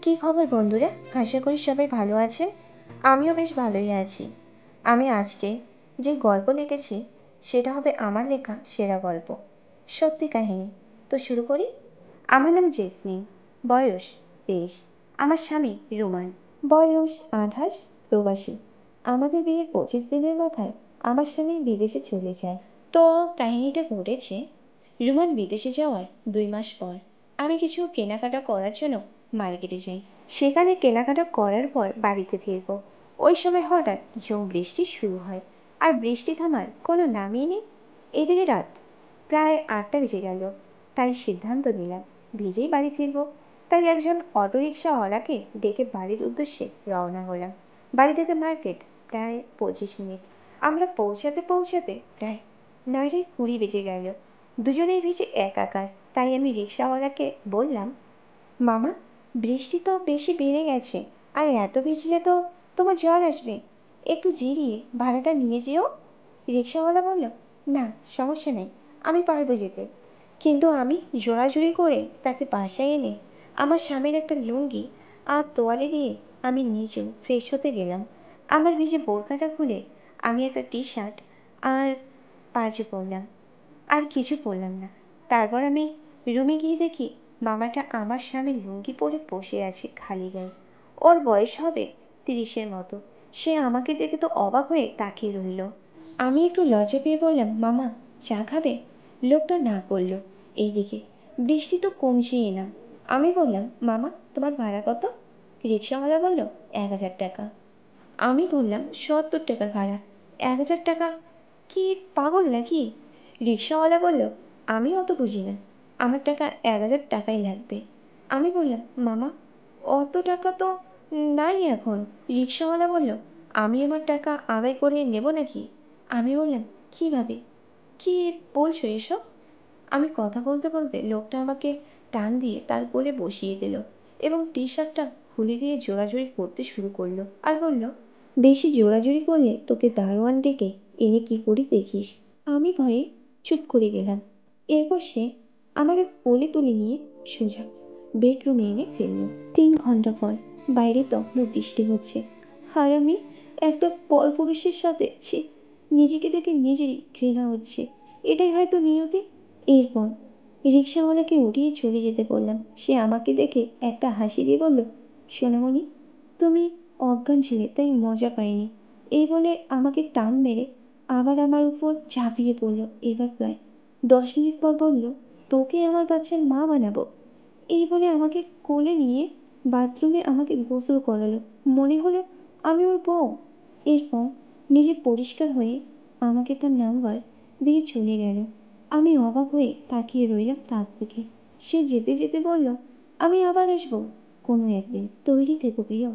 কি খবর বন্ধুরা? আশা করি সবাই ভালো আছেন। আমিও বেশ ভালোই আছি। আমি আজকে যে গল্প লিখেছি সেটা হবে আমার লেখা সেরা গল্প, সত্যি কাহিনী। তো শুরু করি। আমার নাম জেসমিন, বয়স 23। আমার স্বামী রোমান, বয়স 28, প্রবাসী। আমাদের বিয়ের 25 দিনের মাথায় আমার স্বামী বিদেশে চলে যায়। তো কাহিনীটা ঘটেছে রোমান বিদেশে যাওয়ার 2 মাস পর। আমি কিছু কেনাকাটা করার জন্য মার্কেটে যাই। সেখানে কেনাকাটা করার পর বাড়িতে ফিরবো। ওই সময় হঠাৎ ঝুম বৃষ্টি শুরু হয়, আর বৃষ্টি থামার কোনো নামই নেই। এদিকে রাত প্রায় 8টা বেজে গেল। তাই সিদ্ধান্ত নিলাম ভিজেই বাড়ি ফিরবো। তাই একজন অটোরিকশাওয়ালাকে ডেকে বাড়ির উদ্দেশ্যে রওনা হলাম। বাড়ি থেকে মার্কেট প্রায় 25 মিনিট। আমরা পৌঁছাতে পৌঁছাতে প্রায় 9:20 বেজে গেল। দুজনেই ভিজে একাকার। তাই আমি রিক্সাওয়ালাকে বললাম, মামা, বৃষ্টি তো বেশি বেড়ে গেছে, আর এত ভিজলে তো তোমার জ্বর আসবে। একটু জিরিয়ে ভাড়াটা নিয়ে যেও। রিক্সাওয়ালা বলল, না সমস্যা নেই, আমি পারবো যেতে। কিন্তু আমি জোরাজুরি করে তাকে বাসায় এনে আমার স্বামীর একটা লুঙ্গি আর তোয়ালে দিয়ে আমি নিজেও ফ্রেশ হতে গেলাম। আমার ভিজে বোরখাটা খুলে আমি একটা টি শার্ট আর পাঁচে পরলাম, আর কিছু পরলাম না। তারপর আমি রুমে গিয়ে দেখি মামাটা আমার স্বামীর লুঙ্গি পরে বসে আছে খালি গায়ে। ওর বয়স হবে 30-এর মতো। সে আমাকে দেখে তো অবাক হয়ে তাকিয়ে রইল। আমি একটু লজ্জা পেয়ে বললাম, মামা চা খাবে? লোকটা না করলো। এইদিকে বৃষ্টি তো কমছেই না। আমি বললাম, মামা তোমার ভাড়া কত? রিক্সাওয়ালা বলল, 1000 টাকা। আমি বললাম, 70 টাকার ভাড়া, 1000 টাকা? কি পাগল নাকি? রিক্সাওয়ালা বলল, আমি অত বুঝি না, আমার টাকা 1000 টাকাই লাগবে। আমি বললাম, মামা অত টাকা তো নাই এখন। রিক্সাওয়ালা বলল, আমি আমার টাকা আদায় করে নেব নাকি? আমি বললাম, কীভাবে, কি বলছো এসব? আমি কথা বলতে বলতে লোকটা আমাকে টান দিয়ে তার কোলে বসিয়ে দিল এবং টি শার্টটা খুলে দিয়ে জোরাজুরি করতে শুরু করলো, আর বলল, বেশি জোরাজুরি করলে তোকে দারোয়ান ডেকে এনে কি করি দেখিস। আমি ভয়ে চুপ করে গেলাম। এরপর সে আমাকে কোলে তুলে নিয়ে সোজা বেডরুমে এনে ফেললো। 3 ঘন্টা পর বাইরে তখনও বৃষ্টি হচ্ছে, আর আমি একটা পরপুরুষের সাথে নিজেকে দেখে নিজেরই ঘৃণা হচ্ছে। এটাই হয়তো নিয়তি। এরপর রিক্সাওয়ালাকে উঠিয়ে চলে যেতে বললাম। সে আমাকে দেখে একটা হাসি দিয়ে বলল, সোনামণি, তুমি অজ্ঞান ছিলে তাই মজা পাইনি। এই বলে আমাকে টান মেরে আবার আমার উপর ঝাঁপিয়ে পড়ল। এবার প্রায় 10 মিনিট পর বলল, তোকে আমার বাচ্চার মা বানাবো। এই বলে আমাকে কোলে নিয়ে বাথরুমে আমাকে গোসল করালো। মনে হলো আমি ওর বউ। এরপর নিজে পরিষ্কার হয়ে আমাকে তার নাম্বার দিয়ে চলে গেল। আমি অবাক হয়ে তাকিয়ে রইলাম তার দিকে। সে যেতে যেতে বলল, আমি আবার আসবো কোনো একদিন, তৈরি থেকো প্রিয়।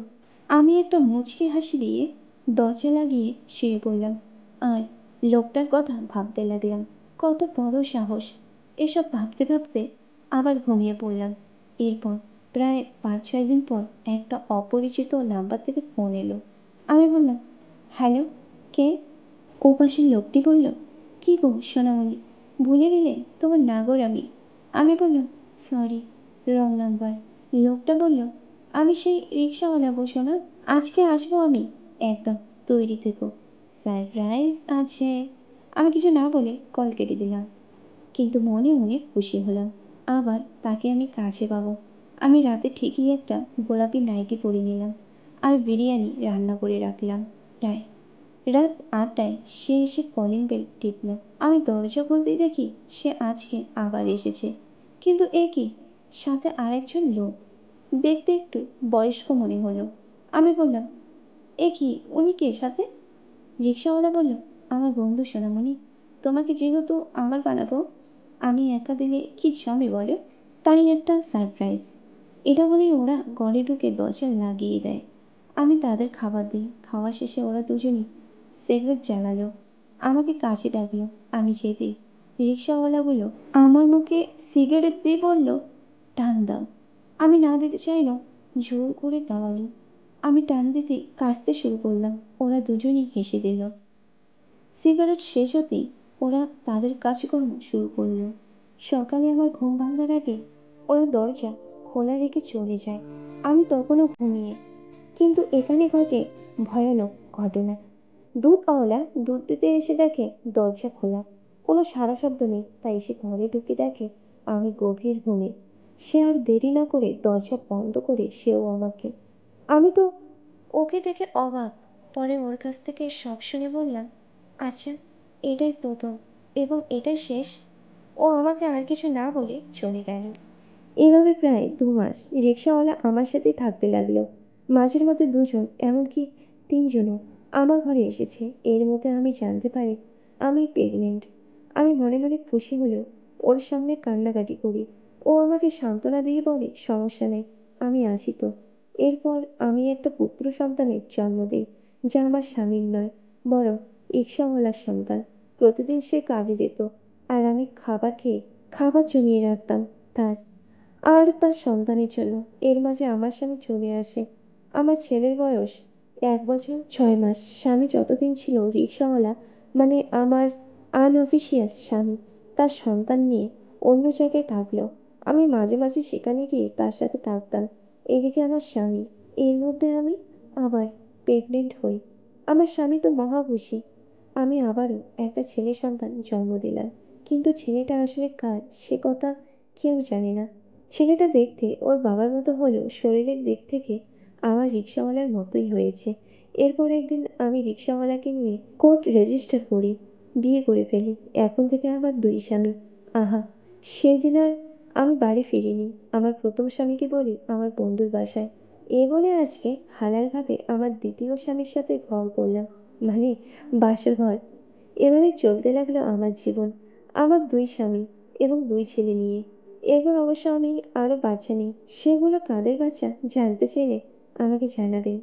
আমি একটা মুচকি হাসি দিয়ে দরজা লাগিয়ে শুয়ে পড়লাম আর লোকটার কথা ভাবতে লাগলাম। কত বড় সাহস! এসব ভাবতে ভাবতে আবার ঘুমিয়ে পড়লাম। এরপর প্রায় 5-6 দিন পর একটা অপরিচিত নাম্বার থেকে ফোন এলো। আমি বললাম, হ্যালো, কে? ও পাশের লোকটি বলল, কী গো সোনামণি, ভুলে গেলে তোমার নাগর আমি। আমি বললাম, সরি, রং নাম্বার। লোকটা বলল, আমি সেই রিক্সাওয়ালা বসো না, আজকে আসবো আমি, একদম তৈরি থেকো, সারপ্রাইজ আছে। আমি কিছু না বলে কল কেটে দিলাম, কিন্তু মনে মনে খুশি হলাম আবার তাকে আমি কাছে পাবো। আমি রাতে ঠিকই একটা গোলাপি নাইটি পরে নিলাম আর বিরিয়ানি রান্না করে রাখলাম। প্রায় রাত 8টায় সে এসে কলিং বেল টিপল। আমি দরজা খুলতেই দেখি সে আজকে আবার এসেছে, কিন্তু এ কি, সাথে আরেকজন লোক, দেখতে একটু বয়স্ক মনে হলো। আমি বললাম, এ কি, উনি কে সাথে? রিক্সাওয়ালা বলল, আমার বন্ধু সোনামণি, তোমাকে যেহেতু আমার বানাবো, আমি একা দিলে কি জমে বলো, তাই একটা সারপ্রাইজ। এটা বলেই ওরা ঘরে ঢুকে দরজা লাগিয়ে দেয়। আমি তাদের খাবার দিই। খাওয়া শেষে ওরা দুজনই সিগারেট জ্বালালো, আমাকে কাছে ডাকলো। আমি যেতেই রিক্সাওয়ালা বলল, আমার মুখে সিগারেট দিয়ে বলল, টান দাও। আমি না দিতে চাইলাম, জোর করে দাঁড়ালো। আমি টান দিতেই কাশতে শুরু করলাম। ওরা দুজনই হেসে দিল। সিগারেট শেষ হতেই ওরা তাদের কাজকর্ম শুরু করলো। সকালে আমার ঘুম ভাঙার আগে ওরা দরজা খোলা রেখে চলে যায়। আমি তখনও ঘুমিয়ে। কিন্তু এখানে ঘটে ভয়ানক ঘটনা। দুধওয়ালা দুধ দিতে এসে দেখে দরজা খোলা, কোনো সাড়া শব্দ নেই। তাই সে ঘরে ঢুকে দেখে আমি গভীর ঘুমে। সে আর দেরি না করে দরজা বন্ধ করে সেও আমাকে। আমি তো ওকে দেখে অবাক। পরে ওর কাছ থেকে সব শুনে বললাম, আচ্ছা, এটাই প্রথম এবং এটাই শেষ। ও আমাকে আর কিছু না বলে চলে গেল। এভাবে প্রায় 2 মাস রিক্সাওয়ালা আমার সাথেই থাকতে লাগলো। মাঝের মধ্যে 2 জন, এমনকি 3জনও আমার ঘরে এসেছে। এর মধ্যে আমি জানতে পারি আমি প্রেগনেন্ট। আমি মনে মনে খুশি হলেও ওর সামনে কান্নাকাটি করি। ও আমাকে সান্ত্বনা দিয়ে বলে, সমস্যা নেই, আমি আছি তো। এরপর আমি একটা পুত্র সন্তানের জন্ম দিই, যা আমার স্বামীর নয়, বরং রিক্সাওয়ালার সন্তান। প্রতিদিন সে কাজে যেত, আর আমি খাবার খেয়ে খাবার জমিয়ে রাখতাম তার আর তার সন্তানের জন্য। এর মাঝে আমার স্বামী চলে আসে। আমার ছেলের বয়স 1 বছর 6 মাস। স্বামী যতদিন ছিল রিক্সাওয়ালা, মানে আমার আনঅফিসিয়াল স্বামী, তার সন্তান নিয়ে অন্য জায়গায় থাকলো। আমি মাঝে মাঝে সেখানে গিয়ে তার সাথে থাকতাম। এদিকে আমার স্বামী, এর মধ্যে আমি আবার প্রেগনেন্ট হই। আমার স্বামী তো মহা খুশি। আমি আবারও একটা ছেলে সন্তান জন্ম দিলাম। কিন্তু ছেলেটা আসলে কার সে কথা কেউ জানে না। ছেলেটা দেখতে ওর বাবার মতো হলেও শরীরের দিক থেকে আমার রিক্সাওয়ালার মতোই হয়েছে। এরপর একদিন আমি রিক্সাওয়ালাকে নিয়ে কোর্ট রেজিস্টার করি, বিয়ে করে ফেলি। এখন থেকে আমার 2 স্বামী। আহা, সেদিন আর আমি বাড়ি ফিরিনি। আমার প্রথম স্বামীকে বলি আমার বন্ধুর বাসায়। এ বলে আজকে হালালভাবে আমার দ্বিতীয় স্বামীর সাথে ঘর করলাম, মানে বাসর ঘর। এভাবে চলতে লাগলো আমার জীবন, আমার 2 স্বামী এবং 2 ছেলে নিয়ে। এরপর অবশ্য আমি আরো বাচ্চা নিই। সেগুলো কাদের বাচ্চা জানতে চাইলে আমাকে জানাবেন।